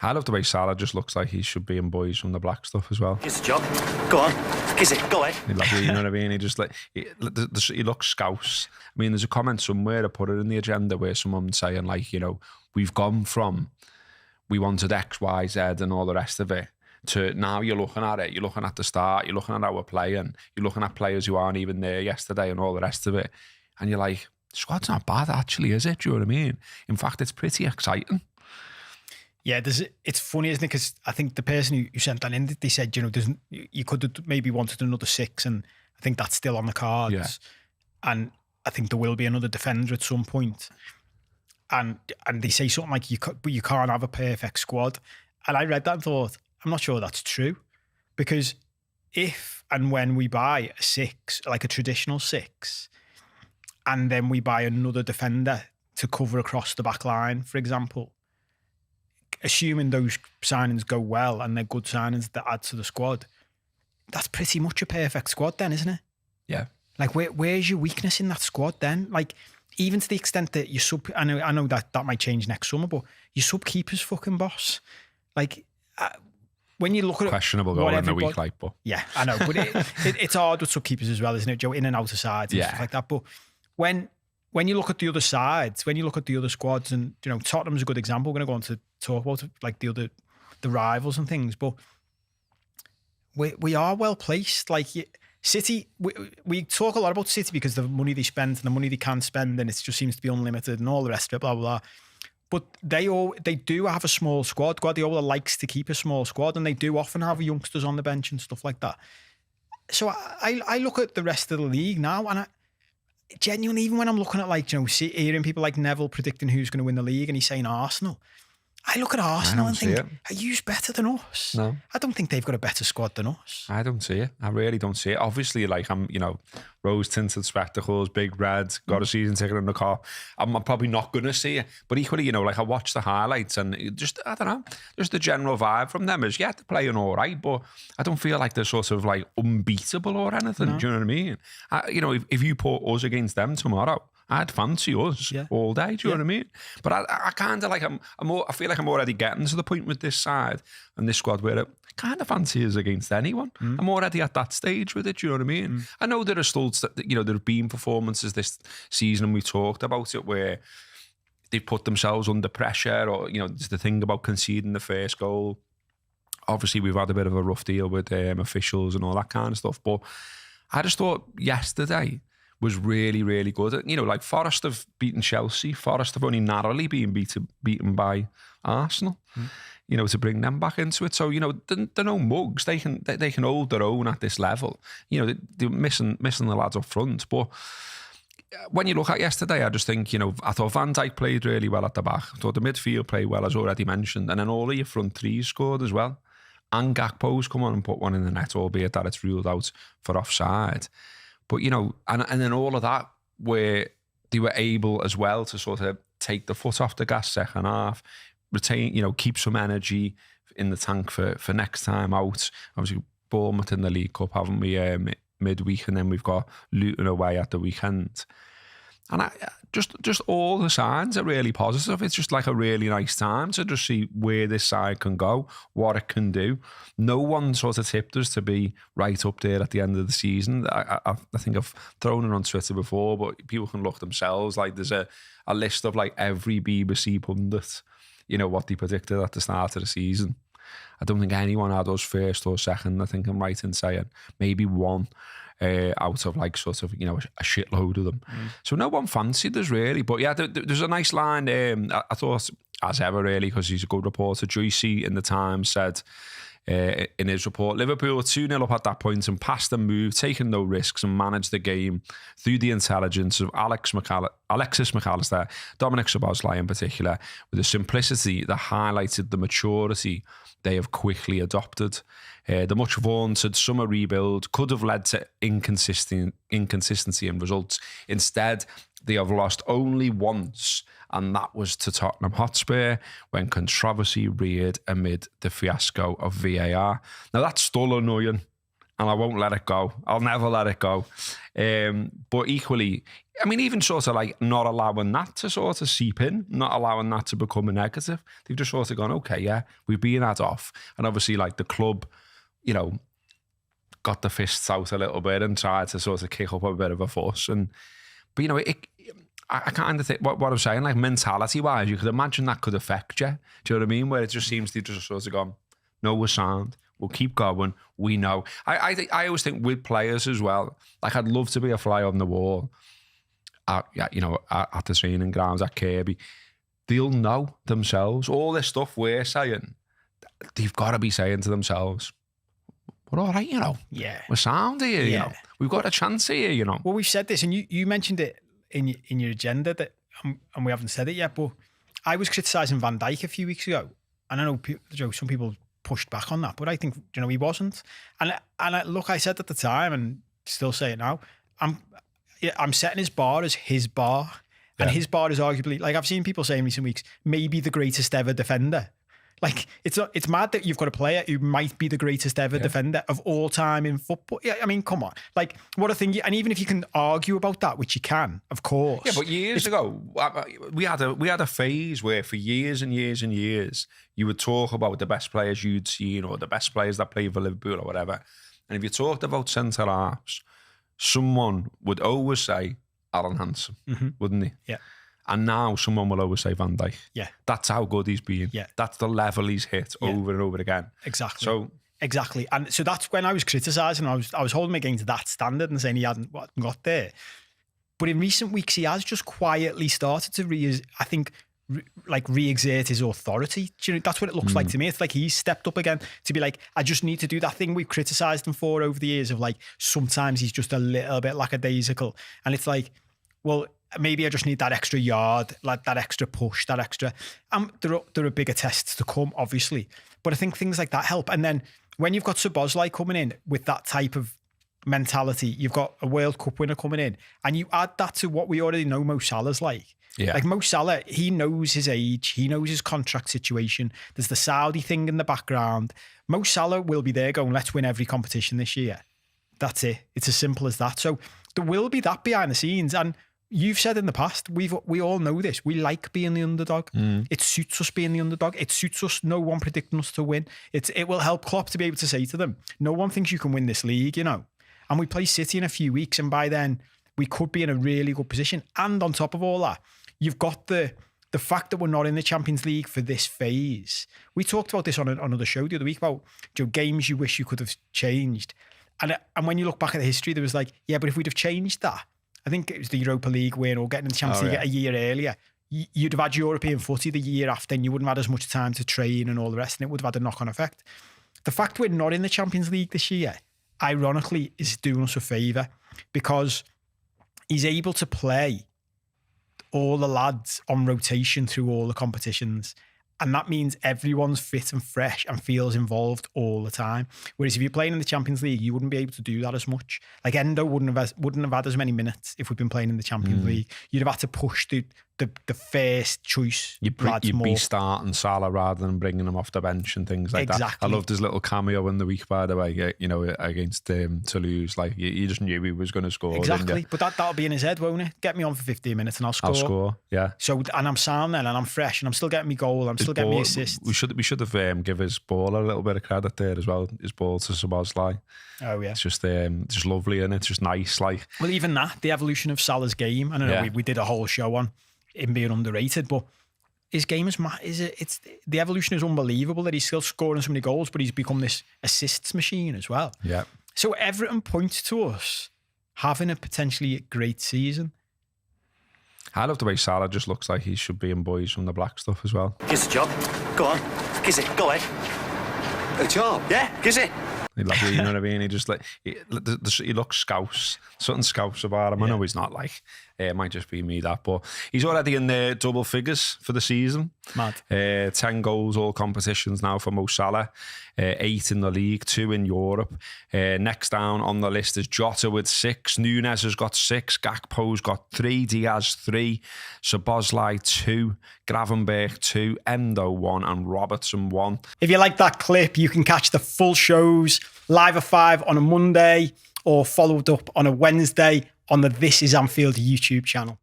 I love the way Salah just looks like he should be in Boys from the Black Stuff as well. Here's the job. Go on. Kiss it. Go ahead. You know what I mean? He just like he looks scouse. I mean, there's a comment somewhere, I put it in the agenda, where someone's saying like, you know, we've gone from we wanted X, Y, Z and all the rest of it to now you're looking at it, you're looking at the start, you're looking at how we're playing, you're looking at players who aren't even there yesterday and all the rest of it. And you're like, squad's not bad actually, is it? Do you know what I mean? In fact, it's pretty exciting. Yeah, it's funny, isn't it? Because I think the person who sent that in, they said, you know, you could have maybe wanted another 6, and I think that's still on the cards. Yeah. And I think there will be another defender at some point. And they say something like, you can't have a perfect squad. And I read that and thought, I'm not sure that's true. Because if and when we buy a 6, like a traditional 6, and then we buy another defender to cover across the back line, for example, assuming those signings go well and they're good signings that add to the squad, that's pretty much a perfect squad then, isn't it? Yeah. Like, where's your weakness in that squad then? Like, even to the extent that you sub, I know that might change next summer, but your sub keeper's fucking boss. Like, when you look at questionable goal in the week, like, but yeah, I know, but it's hard with sub keepers as well, isn't it, Joe? In and out of sides and stuff like that. But when you look at the other sides, when you look at the other squads, and you know, Tottenham's a good example. We're going to go on to talk about like the rivals and things, but we are well placed. Like City, we talk a lot about City because the money they spend and the money they can spend, and it just seems to be unlimited and all the rest of it, blah blah blah. But they do have a small squad. Guardiola likes to keep a small squad, and they do often have youngsters on the bench and stuff like that. So I look at the rest of the league now, and genuinely, even when I'm looking at, like, you know, hearing people like Neville predicting who's going to win the league, and he's saying Arsenal, I look at Arsenal and think, are you better than us? No. I don't think they've got a better squad than us. I don't see it. I really don't see it. Obviously, like, I'm, you know, rose-tinted spectacles, big red, got a season ticket in the car. I'm probably not going to see it. But equally, you know, like, I watch the highlights and just, I don't know, just the general vibe from them is, yeah, they're playing all right, but I don't feel like they're sort of like unbeatable or anything. No. Do you know what I mean? You know, if you put us against them tomorrow, I'd fancy us all day. Do you know what I mean? But I kind of like, I feel like I'm already getting to the point with this side and this squad where I kind of fancy us against anyone. I'm already at that stage with it. Do you know what I mean? I know there are still, you know, there have been performances this season, and we talked about it, where they've put themselves under pressure, or, you know, there's the thing about conceding the first goal. Obviously, we've had a bit of a rough deal with officials and all that kind of stuff. But I just thought yesterday was really, really good. You know, like Forest have beaten Chelsea. Forest have only narrowly been beaten by Arsenal, you know, to bring them back into it. So, you know, they're no mugs. They can hold their own at this level. You know, they're missing the lads up front. But when you look at yesterday, I just think, you know, I thought Van Dijk played really well at the back. I thought the midfield played well, as already mentioned. And then all of your front threes scored as well. And Gakpo's come on and put one in the net, albeit that it's ruled out for offside. But, you know, and then all of that, where they were able as well to sort of take the foot off the gas second half, retain, you know, keep some energy in the tank for next time out. Obviously, Bournemouth in the League Cup, haven't we, midweek, and then we've got Luton away at the weekend. And just all the signs are really positive. It's just like a really nice time to just see where this side can go, what it can do. No one sort of tipped us to be right up there at the end of the season. I think I've thrown it on Twitter before, but people can look themselves. Like, there's a list of like every BBC pundit, you know, what they predicted at the start of the season. I don't think anyone had us first or second. I think I'm right in saying maybe one out of like sort of, you know, a shitload of them. So no one fancied us really. But yeah, there's a nice line. I thought, as ever really, because he's a good reporter, Joycey in the Times said in his report, Liverpool were 2-0 up at that point and passed the move, taking no risks, and managed the game through the intelligence of Alexis McAllister, Dominic Szoboszlai in particular, with a simplicity that highlighted the maturity they have quickly adopted. The much vaunted summer rebuild could have led to inconsistency in results. Instead, they have lost only once, and that was to Tottenham Hotspur when controversy reared amid the fiasco of VAR. Now, that's still annoying. and I won't let it go. I'll never let it go. But equally, I mean, even sort of like not allowing that to sort of seep in, not allowing that to become a negative. They've just sort of gone, okay, yeah, we've been had off. And obviously, like the club, you know, got the fists out a little bit and tried to sort of kick up a bit of a fuss. But, you know, I kind of think what I'm saying, like mentality-wise, you could imagine that could affect you. Do you know what I mean? Where it just seems to just sort of gone, no, we're sound. We'll keep going. We know. I always think with players as well, like I'd love to be a fly on the wall at the training grounds at Kirby. They'll know themselves. All this stuff we're saying, they've got to be saying to themselves, we're all right, you know. Yeah. We're sound here, you know. We've got a chance here, you know. Well, we've said this, and you mentioned it in your agenda, that and we haven't said it yet, but I was criticising Van Dijk a few weeks ago, and I know some people pushed back on that, but I think, you know, he wasn't. And look, I said at the time, and still say it now, I'm setting his bar as his bar. Yeah. And his bar is arguably, like I've seen people say in recent weeks, maybe the greatest ever defender. Like, it's mad that you've got a player who might be the greatest ever defender of all time in football. Yeah, I mean, come on. Like, what a thing. And even if you can argue about that, which you can, of course. Yeah, but years ago, we had a phase where for years and years and years, you would talk about the best players you'd seen or the best players that played for Liverpool or whatever. And if you talked about centre-halves, someone would always say Alan Hansen, wouldn't he? Yeah. And now someone will always say Van Dijk. Yeah. That's how good he's been. Yeah. That's the level he's hit over and over again. Exactly. Exactly. And so that's when I was criticising, I was holding him against that standard and saying he hadn't got there. But in recent weeks, he has just quietly started to re-exert his authority. Do you know, that's what it looks like to me. It's like he's stepped up again to be like, I just need to do that thing we've criticised him for over the years of like, sometimes he's just a little bit lackadaisical. And it's like, well, maybe I just need that extra yard, like that extra push, that extra. There are bigger tests to come, obviously. But I think things like that help. And then when you've got Szoboszlai coming in with that type of mentality, you've got a World Cup winner coming in, and you add that to what we already know Mo Salah's like. Yeah. Like Mo Salah, he knows his age, he knows his contract situation. There's the Saudi thing in the background. Mo Salah will be there going, let's win every competition this year. That's it. It's as simple as that. So there will be that behind the scenes. And you've said in the past, we all know this. We like being the underdog. It suits us being the underdog. It suits us, no one predicting us to win. It will help Klopp to be able to say to them, no one thinks you can win this league, you know. And we play City in a few weeks, and by then we could be in a really good position. And on top of all that, you've got the fact that we're not in the Champions League for this phase. We talked about this on another show the other week about games you wish you could have changed. And when you look back at the history, there was like, yeah, but if we'd have changed that, I think it was the Europa League win or getting in the Champions League a year earlier, you'd have had European footy the year after, and you wouldn't have had as much time to train and all the rest, and it would have had a knock-on effect. The fact we're not in the Champions League this year, ironically, is doing us a favour, because he's able to play all the lads on rotation through all the competitions. And that means everyone's fit and fresh and feels involved all the time. Whereas if you're playing in the Champions League, you wouldn't be able to do that as much. Like Endo wouldn't have had as many minutes if we'd been playing in the Champions League. You'd have had to push the first choice. You'd be starting Salah rather than bringing him off the bench and things like that. I loved his little cameo in the week, by the way, you know, against Toulouse. Like, you just knew he was going to score. Exactly. But that'll be in his head, won't it? Get me on for 15 minutes and I'll score. Yeah. So, and I'm sound then, and I'm fresh, and I'm still getting me goal. I'm still getting me assists. We should have give his ball a little bit of credit there as well. His ball to Szoboszlai. Oh yeah. It's just lovely, and it's just nice. Like, well, even that, the evolution of Salah's game. I don't know. We did a whole show on him being underrated, but his game it's the evolution is unbelievable, that he's still scoring so many goals, but he's become this assists machine as well. Yeah. So everything points to us having a potentially great season. I love the way Salah just looks like he should be in Boys from the Black stuff as well. Gives a job. Go on. Gives it. Go ahead. A job? Yeah, gives it. You know what I mean? He just he looks scouse. Something scouse about him. I know he's not like It might just be me that, but he's already in the double figures for the season. Mad. 10 goals, all competitions now for Mo Salah. 8 in the league, 2 in Europe. Next down on the list is Jota with 6. Nunes has got 6. Gakpo's got 3. Diaz 3. Szoboszlai 2. Gravenberch 2. Endo 1. And Robertson 1. If you like that clip, you can catch the full shows live at 5 on a Monday or followed up on a Wednesday on the This Is Anfield YouTube channel.